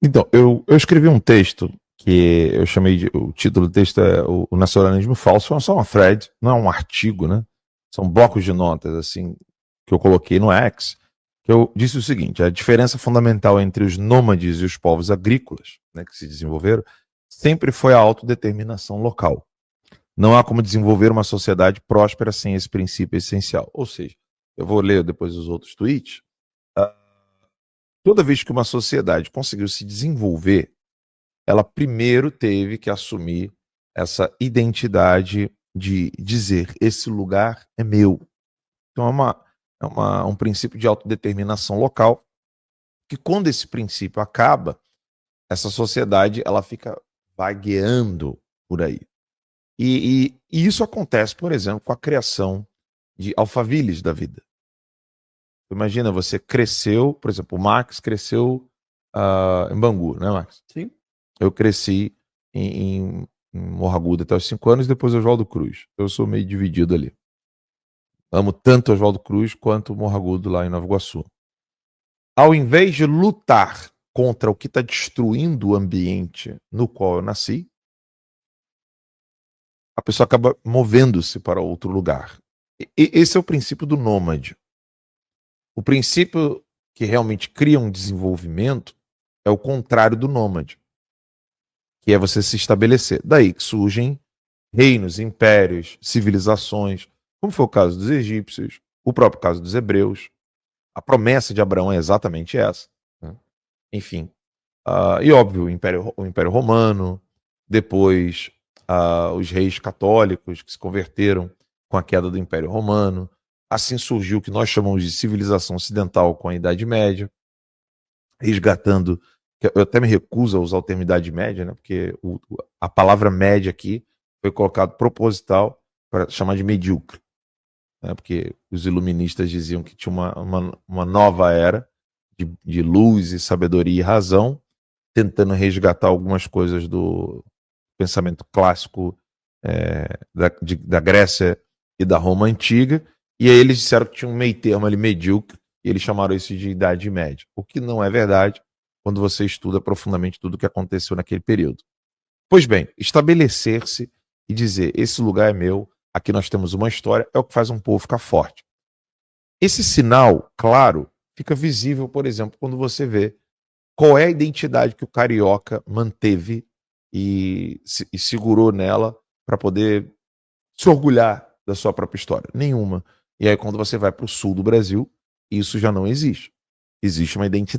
Então, eu escrevi um texto que eu chamei de. O título do texto é O Nacionalismo Falso. É só uma thread, não é um artigo, né? São blocos de notas, assim, que eu coloquei no X, que eu disse o seguinte: a diferença fundamental entre os nômades e os povos agrícolas, né, que se desenvolveram, sempre foi a autodeterminação local. Não há como desenvolver uma sociedade próspera sem esse princípio essencial. Ou seja, eu vou ler depois os outros tweets. Toda vez que uma sociedade conseguiu se desenvolver, ela primeiro teve que assumir essa identidade de dizer: esse lugar é meu. Então um princípio de autodeterminação local, que quando esse princípio acaba, essa sociedade ela fica vagueando por aí. E isso acontece, por exemplo, com a criação de alfavilles da vida. Imagina, você cresceu, por exemplo, o Max cresceu em Bangu, né, Max? Sim. Eu cresci em Morro Agudo até os 5 anos, depois Oswaldo Cruz. Eu sou meio dividido ali. Amo tanto Oswaldo Cruz quanto Morro Agudo lá em Nova Iguaçu. Ao invés de lutar contra o que está destruindo o ambiente no qual eu nasci, a pessoa acaba movendo-se para outro lugar. Esse é o princípio do nômade. O princípio que realmente cria um desenvolvimento é o contrário do nômade, que é você se estabelecer. Daí que surgem reinos, impérios, civilizações, como foi o caso dos egípcios, o próprio caso dos hebreus. A promessa de Abraão é exatamente essa, né? Enfim, e óbvio, o Império Romano, depois os reis católicos que se converteram com a queda do Império Romano. Assim surgiu o que nós chamamos de civilização ocidental com a Idade Média, resgatando. Eu até me recuso a usar o termo Idade Média, né, porque a palavra média aqui foi colocado proposital para chamar de medíocre, né, porque os iluministas diziam que tinha uma nova era de luz e sabedoria e razão, tentando resgatar algumas coisas do pensamento clássico da Grécia e da Roma antiga, e aí eles disseram que tinha um meio termo ali medíocre, e eles chamaram isso de Idade Média, o que não é verdade quando você estuda profundamente tudo o que aconteceu naquele período. Pois bem, estabelecer-se e dizer: esse lugar é meu, aqui nós temos uma história, é o que faz um povo ficar forte. Esse sinal, claro, fica visível, por exemplo, quando você vê qual é a identidade que o carioca manteve e segurou nela para poder se orgulhar da sua própria história. Nenhuma. E aí, quando você vai para o sul do Brasil, isso já não existe. Existe uma identidade